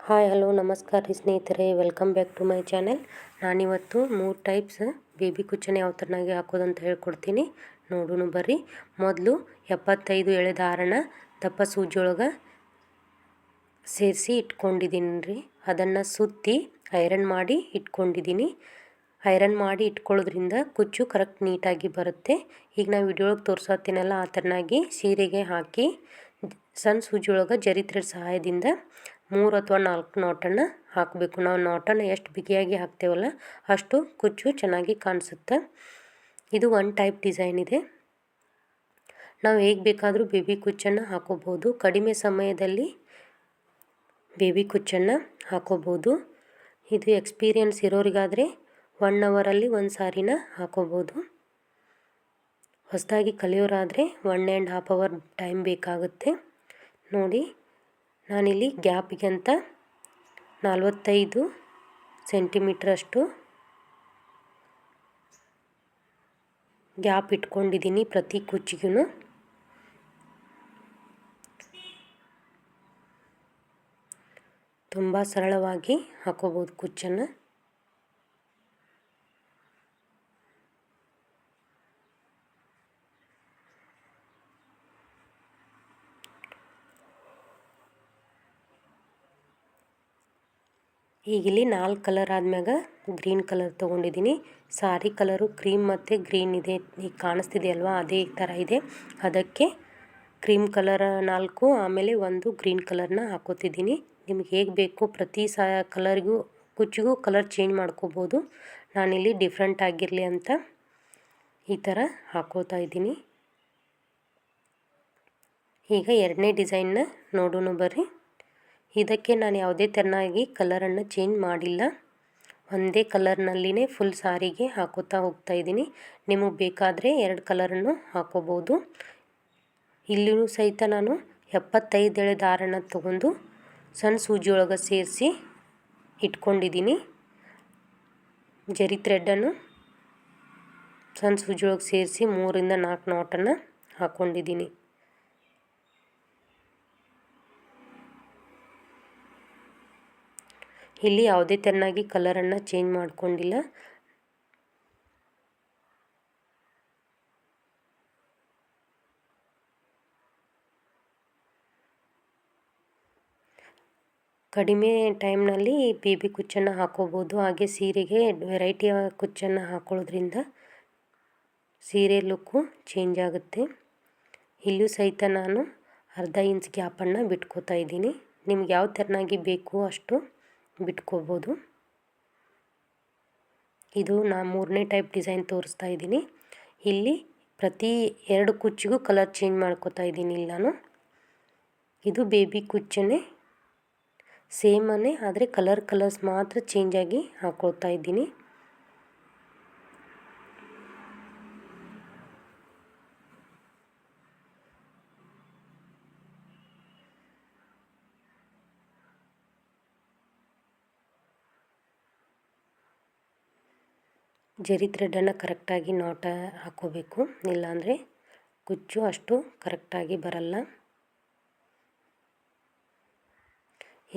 Hi hello ನಮಸ್ಕಾರ ರೀ ಸ್ನೇಹಿತರೆ, welcome back to my channel. ನಾನಿವತ್ತು 3 ಟೈಪ್ಸ್ ಬೇಬಿ ಕುಚ್ಚನ್ನು ಯಾವ ಥರನಾಗಿ ಹಾಕೋದಂತ ಹೇಳ್ಕೊಡ್ತೀನಿ. ನೋಡೋಣ ಬರ್ರಿ. ಮೊದಲು 75 ಎಳೆ ದಾರನ ದಪ್ಪ ಸೂಜಿಯೊಳಗೆ ಸೇರಿಸಿ ಇಟ್ಕೊಂಡಿದ್ದೀನಿ ರೀ. ಅದನ್ನು ಸುತ್ತಿ ಐರನ್ ಮಾಡಿ ಇಟ್ಕೊಂಡಿದ್ದೀನಿ. ಐರನ್ ಮಾಡಿ ಇಟ್ಕೊಳ್ಳೋದ್ರಿಂದ ಕುಚ್ಚು ಕರೆಕ್ಟ್ ನೀಟಾಗಿ ಬರುತ್ತೆ. ಈಗ ನಾವು ವಿಡಿಯೋ ತೋರಿಸತ್ತೀನಲ್ಲ ಆ ಥರನಾಗಿ ಸೀರೆಗೆ ಹಾಕಿ ಸಣ್ಣ ಸೂಜಿಯೊಳಗೆ ಜರಿ ಥ್ರೆಡ್ ಸಹಾಯದಿಂದ 3 ಅಥವಾ 4 ನಾಟನ್ನು ಹಾಕಬೇಕು. ನಾವು ನಾಟನ್ನು ಎಷ್ಟು ಬಿಗಿಯಾಗಿ ಹಾಕ್ತೇವಲ್ಲ ಅಷ್ಟು ಕುಚ್ಚು ಚೆನ್ನಾಗಿ ಕಾಣಿಸುತ್ತೆ. ಇದು ಒಂದು ಟೈಪ್ ಡಿಸೈನ್ ಇದೆ. ನಾವು ಹೇಗೆ ಬೇಕಾದರೂ ಬೇಬಿ ಕುಚ್ಚನ್ನು ಹಾಕೋಬೋದು. ಕಡಿಮೆ ಸಮಯದಲ್ಲಿ ಬೇಬಿ ಕುಚ್ಚನ್ನು ಹಾಕೋಬೋದು. ಇದು ಎಕ್ಸ್ಪೀರಿಯನ್ಸ್ ಇರೋರಿಗಾದರೆ 1 ಅವರಲ್ಲಿ ಒಂದು ಸಾರಿನ ಹಾಕೋಬೋದು. ಹೊಸದಾಗಿ ಕಲಿಯೋರಾದರೆ 1.5 ಅವರ್ ಟೈಮ್ ಬೇಕಾಗುತ್ತೆ. ನೋಡಿ, ನಾನಿಲ್ಲಿ ಗ್ಯಾಪಿಗೆ ಅಂತ 45 ಸೆಂಟಿಮೀಟ್ರಷ್ಟು ಗ್ಯಾಪ್ ಇಟ್ಕೊಂಡಿದ್ದೀನಿ ಪ್ರತಿ ಕುಚ್ಚಿಗೂ. ತುಂಬ ಸರಳವಾಗಿ ಹಾಕೋಬೋದು ಕುಚ್ಚನ್ನು. ಈಗ ಇಲ್ಲಿ 4 ಕಲರ್ ಆದ್ಮ್ಯಾಗ ಗ್ರೀನ್ ಕಲರ್ ತೊಗೊಂಡಿದ್ದೀನಿ. ಸಾರಿ ಕಲರು ಕ್ರೀಮ್ ಮತ್ತು ಗ್ರೀನ್ ಇದೆ, ಈಗ ಕಾಣಿಸ್ತಿದೆ ಅಲ್ವಾ, ಅದೇ ಥರ ಇದೆ. ಅದಕ್ಕೆ ಕ್ರೀಮ್ ಕಲರ್ 4, ಆಮೇಲೆ 1 ಗ್ರೀನ್ ಕಲರ್ನ ಹಾಕೋತಿದ್ದೀನಿ. ನಿಮ್ಗೆ ಹೇಗೆ ಬೇಕು ಪ್ರತಿ ಕಲರ್ಗೂ ಕುಚ್ಚಿಗೂ ಕಲರ್ ಚೇಂಜ್ ಮಾಡ್ಕೋಬೋದು. ನಾನಿಲ್ಲಿ ಡಿಫ್ರೆಂಟ್ ಆಗಿರಲಿ ಅಂತ ಈ ಥರ ಹಾಕೋತಾ ಇದ್ದೀನಿ. ಈಗ 2ನೇ ಡಿಸೈನ್ನ ನೋಡೋಣ ಬರ್ರಿ. ಇದಕ್ಕೆ ನಾನು ಯಾವುದೇ ಥರನಾಗಿ ಕಲರನ್ನು ಚೇಂಜ್ ಮಾಡಿಲ್ಲ. ಒಂದೇ ಕಲರ್ನಲ್ಲಿನೇ ಫುಲ್ ಸಾರಿಗೆ ಹಾಕೋತಾ ಹೋಗ್ತಾ ಇದ್ದೀನಿ. ನಿಮಗೆ ಬೇಕಾದರೆ 2 ಕಲರನ್ನು ಹಾಕೋಬೋದು. ಇಲ್ಲಿಯೂ ಸಹಿತ ನಾನು 75 ಎಳೆ ದಾರನ ತಗೊಂಡು ಸಣ್ಣ ಸೂಜಿಯೊಳಗೆ ಸೇರಿಸಿ ಇಟ್ಕೊಂಡಿದ್ದೀನಿ. ಜರಿ ಥ್ರೆಡ್ಡನ್ನು ಸಣ್ಣ ಸೂಜಿಯೊಳಗೆ ಸೇರಿಸಿ 3 ಇಂದ 4 ನಾಟನ್ನು ಹಾಕ್ಕೊಂಡಿದ್ದೀನಿ. ಇಲ್ಲಿ ಯಾವುದೇ ಥರನಾಗಿ ಕಲರನ್ನು ಚೇಂಜ್ ಮಾಡ್ಕೊಂಡಿಲ್ಲ. ಕಡಿಮೆ ಟೈಮ್ನಲ್ಲಿ ಬೇಬಿ ಕುಚ್ಚನ್ನು ಹಾಕೋಬೋದು. ಹಾಗೆ ಸೀರೆಗೆ ವೆರೈಟಿಯ ಕುಚ್ಚನ್ನು ಹಾಕೊಳ್ಳೋದ್ರಿಂದ ಸೀರೆ ಲುಕ್ಕು ಚೇಂಜ್ ಆಗುತ್ತೆ. ಇಲ್ಲೂ ಸಹಿತ ನಾನು ಅರ್ಧ ಇಂಚ್ ಗ್ಯಾಪನ್ನು ಬಿಟ್ಕೋತಾ ಇದ್ದೀನಿ. ನಿಮ್ಗೆ ಯಾವ ಥರನಾಗಿ ಬೇಕು ಅಷ್ಟು ಬಿಟ್ಕೋಬೋದು. ಇದು ನಾನು 3ನೇ ಟೈಪ್ ಡಿಸೈನ್ ತೋರಿಸ್ತಾ ಇದ್ದೀನಿ. ಇಲ್ಲಿ ಪ್ರತಿ 2 ಕುಚ್ಚಿಗೂ ಕಲರ್ ಚೇಂಜ್ ಮಾಡ್ಕೋತಾ ಇದ್ದೀನಿ. ಇಲ್ಲಿ ನಾನು ಇದು ಬೇಬಿ ಕುಚ್ಚನ್ನೇ ಸೇಮನ್ನೇ, ಆದರೆ ಕಲರ್ಸ್ ಮಾತ್ರ ಚೇಂಜ್ ಆಗಿ ಹಾಕ್ಕೊಳ್ತಾ ಇದ್ದೀನಿ. ಜರಿ ಥ್ರೆಡನ್ನು ಕರೆಕ್ಟಾಗಿ ನಾಟ ಹಾಕ್ಕೋಬೇಕು, ಇಲ್ಲಾಂದರೆ ಕುಚ್ಚು ಅಷ್ಟು ಕರೆಕ್ಟಾಗಿ ಬರಲ್ಲ.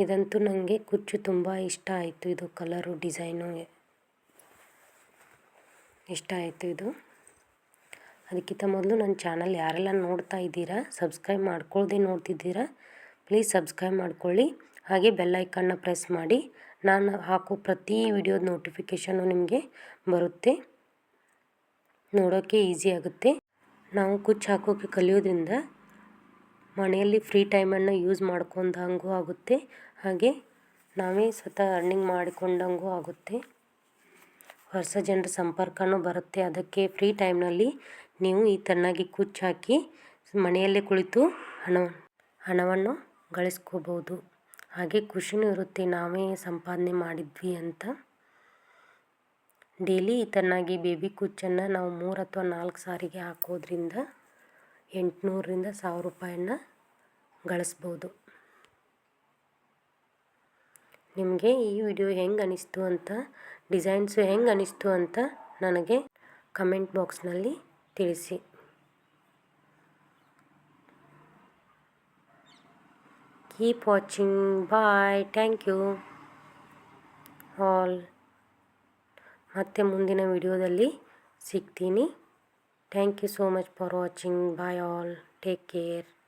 ಇದಂತೂ ನನಗೆ ಕುಚ್ಚು ತುಂಬ ಇಷ್ಟ ಆಯಿತು. ಇದು ಕಲರು ಡಿಸೈನು ಇಷ್ಟ ಆಯಿತು ಇದು. ಅದಕ್ಕಿಂತ ಮೊದಲು ನನ್ನ ಚಾನಲ್ ಯಾರೆಲ್ಲ ನೋಡ್ತಾ ಇದ್ದೀರಾ, ಸಬ್ಸ್ಕ್ರೈಬ್ ಮಾಡ್ಕೊಳ್ಳದೆ ನೋಡ್ತಿದ್ದೀರಾ, ಪ್ಲೀಸ್ ಸಬ್ಸ್ಕ್ರೈಬ್ ಮಾಡ್ಕೊಳ್ಳಿ. ಹಾಗೆ ಬೆಲ್ ಐಕನ್ನ ಪ್ರೆಸ್ ಮಾಡಿ. ನಾನು ಹಾಕೋ ಪ್ರತಿ ವಿಡಿಯೋದ ನೋಟಿಫಿಕೇಷನ್ನು ನಿಮಗೆ ಬರುತ್ತೆ. ನೋಡೋಕ್ಕೆ ಈಸಿ ಆಗುತ್ತೆ. ನಾವು ಕುಚ್ಚು ಹಾಕೋಕ್ಕೆ ಕಲಿಯೋದ್ರಿಂದ ಮನೆಯಲ್ಲಿ ಫ್ರೀ ಟೈಮನ್ನು ಯೂಸ್ ಮಾಡ್ಕೊಂಡಂಗೂ ಆಗುತ್ತೆ. ಹಾಗೆ ನಾವೇ ಸ್ವತಃ ಅರ್ನಿಂಗ್ ಮಾಡಿಕೊಂಡಂಗೂ ಆಗುತ್ತೆ. ಹೊಸ ಜನರ ಸಂಪರ್ಕನೂ ಬರುತ್ತೆ. ಅದಕ್ಕೆ ಫ್ರೀ ಟೈಮ್ನಲ್ಲಿ ನೀವು ಈ ಥರನಾಗಿ ಕುಚ್ಚು ಹಾಕಿ ಮನೆಯಲ್ಲೇ ಕುಳಿತು ಹಣವನ್ನು ಗಳಿಸ್ಕೋಬೋದು. ಹಾಗೆ ಖುಷಿನೂ ಇರುತ್ತೆ, ನಾವೇ ಸಂಪಾದನೆ ಮಾಡಿದ್ವಿ ಅಂತ. ಡೈಲಿ ಈ ಥರನಾಗಿ ಬೇಬಿ ಕುಚ್ಚನ್ನು ನಾವು 3 ಅಥವಾ 4 ಸಾರಿಗೆ ಹಾಕೋದ್ರಿಂದ 800ರಿಂದ 1000 ರೂಪಾಯಿನ ಗಳಿಸ್ಬೋದು. ನಿಮಗೆ ಈ ವಿಡಿಯೋ ಹೆಂಗೆ ಅನಿಸ್ತು ಅಂತ, ಡಿಸೈನ್ಸು ಹೆಂಗೆ ಅನಿಸ್ತು ಅಂತ ನನಗೆ ಕಮೆಂಟ್ ಬಾಕ್ಸ್ನಲ್ಲಿ ತಿಳಿಸಿ. Keep watching. Bye. Thank you all. ಮತ್ತೆ ಮುಂದಿನ ವಿಡಿಯೋದಲ್ಲಿ ಸಿಗ್ತೀನಿ. Thank you so much for watching. Bye all. Take care.